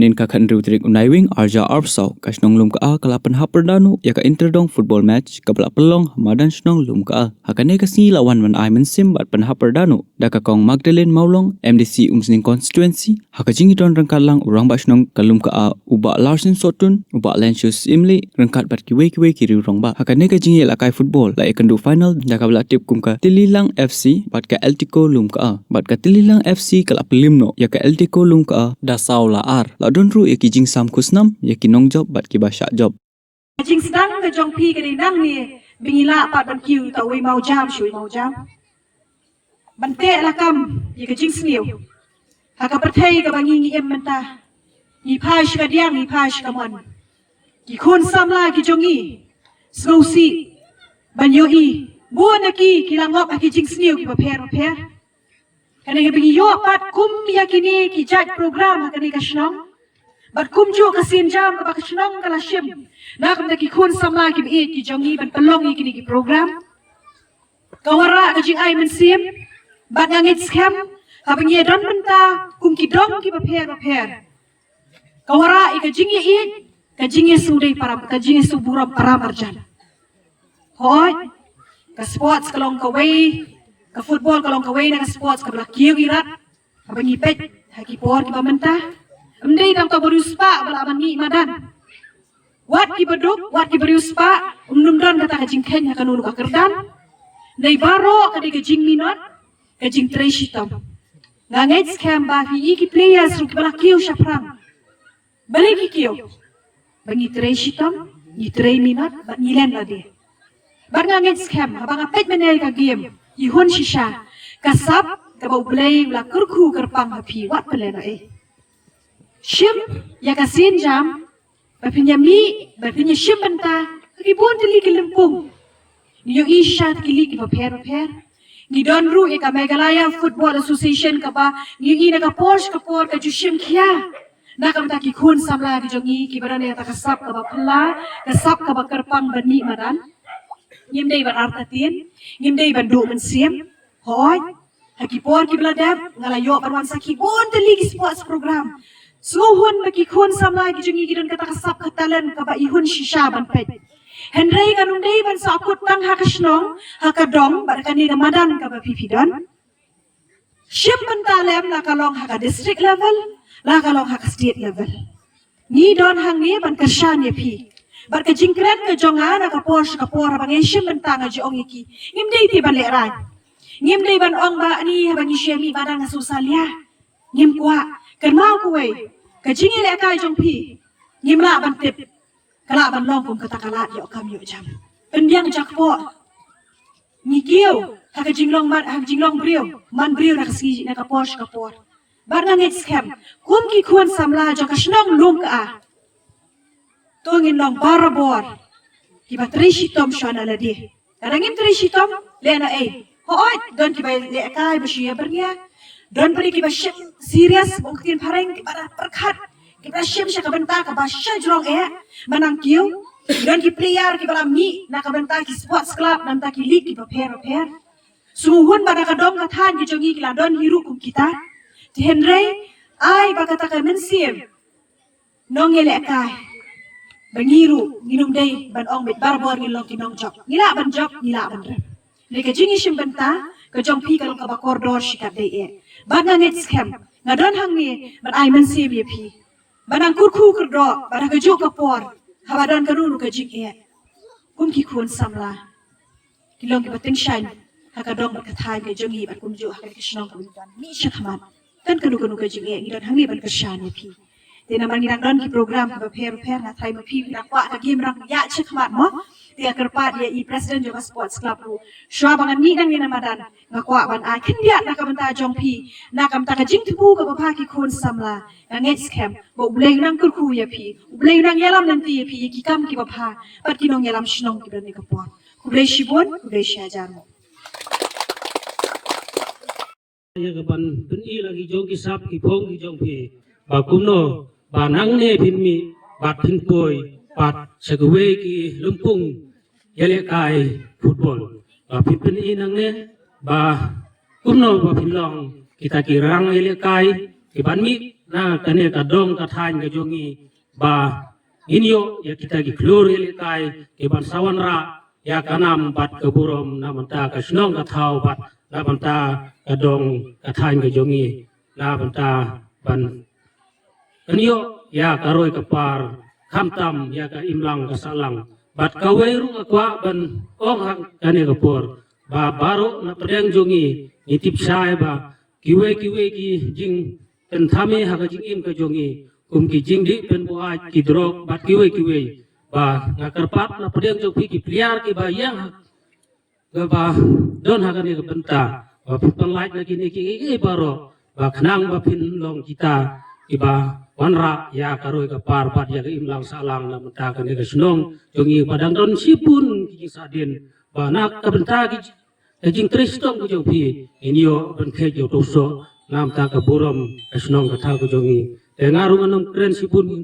kanin kakan rutrik unaiwing arja arpsau kasnong lum ka kalapan haperdanu ya ka interdong football match kabla pelong hamadan snong lum ka hakane kasi lawan man aiman sim bat pan haperdanu daka kong Magdalene Maulong MDC umsning constituency hakajing idon rangkalang urang ba snong kalum ka uba Larsen Sotun uba Lensius Imli rangkat bat kiwe kiri urang ba hakane ka jingi lakai football la ikandu final daka bla tip kum ka Tililang FC bat ka Eltico lum ka bat ka Tililang FC kala pelimno ya ka Eltico lum ka dasau la ar la don ru yaki jing sam kusnam yaki nong job bat ki basha job jing sedang ke jong pi ke nang ni bingila pat ban kiu ta wi mau jam shui mau jam ban te la kam ye ke jing sniu ha ka perthai ka bangi ngi em menta ni phash ka diang ni phash ka mon ki khon samla ki jongi snowsi ban yo i buana ki langop ki jing sniu ki paper kanang bingi yo pat kum yakini ki jaj program kani ka shnong bat kum jo ka sin jam ka shnong kala shim na kam ki khun samla ki bi ki jongi ban pelong ki ki program kawara ka jing ai men sim bat ngit scam ha bingi don menta kum ki dong ki paper kawara ka jing ye ka jing ye su dei para ka jing ye su buram para marjan hoy ka sports kalong ka way ka football kalong kaway na ka sports ka blakiyo girat habang ipet haki por ki pamenta amdei tang to beruspa bala mani madan wat ki beduk wat ki beruspa umnumdan kata ka jingken ka nulu ka kerdan nei baro ka de ka jing minot ka jing treshitom ngangets kem ba fi ki players ru ki blakiyo shaprang balik ki kiyo bangi treshitom ni 3 minot ba nilen la de bar ngangets kem habang apet menel ka game ihun shisha kasap kabau play la kurku kerpang hapi wat pelena shim ya kasin jam bapinya bapinya shim benta ribun tili kelempung yo isha kili ki paper ni don ru e ka Meghalaya Football Association ka ba ni ina ka Porsche ka por ka jushim kia na kam ta ki khun samla ki jongi ki barane ta kasap ka ba phla kasap ka ba kerpang bani madan ngim dei ban artatin ngim dei ban du men sim hoy haki por ki bladab ngalayo ban saki bon de ligi sports program suhun baki khun samla ki jungi gidan kata kasap katalan ka ba ihun shisha ban pet henrei kanung dei ban sakut tang hakasnong hakadong bar kani ramadan ka ba pipidon shim ban talem la kalong haka district level la kalong haka state level ni don hang ni ban kashan ye pi bar ka jingkret ka jonga na ka Porsche ka por bang shim bentang ji ong iki ngim dei ti ban le ran ngim dei ban ong ba ni bang shemi badang susalia ngim kwa kan mau ku we ka jingi le kai jong pi ngim la ban tip kala ban long kum kata kala yo kam yo jam pendiang jak po ni kiu ha ka jinglong man ha jinglong brio man brio na ka si na ka Porsche ka por bar na ngit scam kum ki khun samla jo ka shnong lum ka tungin long barabor kiba trishitom shana la di karangim trishitom lena hoy don kiba le kai bashia bernia don beri kiba shim serious mungkin pareng kiba perkhat kiba shim sha kabenta ka basha jrong manang kiu don ki player kiba mi na kabenta ki sports club nan ta ki league kiba pair sumuhun pada kadong kathan ki jongi kila don hiru kum kita ti henrei ai bakata ka mensim nongele kai bangiru nginum dei ban ong bet barbor ngilong kinong jok ngila ban jok ngila ban rem leka jingi shim benta ka jong pi kalong ka ba koridor shikat dei ban ngit scam ngadon hang ni ban ai men sim ye pi ban ang kurku kurdo ban ka jok ka por habadon ka runu ka jing kum ki khun samla kilong ki bating shan hakadong ban ka thai ka jongi ban kum jo hakak kishnong ka ban mi shakhamat tan kanu ka jing ngidon hang ni ban ka shan ye pi Tina manginang don ki program ka pair na try mapi na kwa ka game rang ya chikmat mo dia kerpat dia i president juga sports club ru shwa bangan ni nang ni namadan ngakwa ban a kindia na ka banta jong pi na kam ta ka jing tu ka ba ki khun samla na ngets scam bo bleng nang kurku ya pi bleng nang yalam nanti ya pi ki kam ki ba pha pat ki nong yalam shnong ki don ni ka por ku blei shibon ku blei shajar mo ya ka ban pun i lagi jong ki sap ki phong ki jong pi ba kumno ba nang ne phin mi ba thin poi ba sagwe ki lumpung yele kai football ba phin i nang ne ba kumno ba phin long kita ki rang yele kai ki ban mi na kane ka dong ka thain ka jongi ba inyo ya kita gi glory le kai ke ban sawan ra ya kanam bat ka burom na manta ka snong ka thau bat na manta ka dong ka thain ka jongi na manta ban inyo ya karoi ka par khamtam ya ka imlang ka salang bat ka weiru ka kwa ban ong hang kane ka por ba baro na pedang jongi nitip sai ba kiwe ki jing pen thame ha ka jing im ka jongi ki jing di pen buai ki drok bat kiwe ba ngakar pat na pedang jong ki pliar ki ba yang ga ba don ha ka ne ka benta ba pelait na kini ki baro ba khnang ba pin long kita ki ba wanra ya karoi ka par bat ya ka imlang salang na menta ka ne ka snong jongi padang don sipun ki sadin ba nak ka benta ki jing tristong ko jong pi inyo ben khe jo to so nam ta ka buram asnong ka tha ko jongi te ngaru nganam kren sipun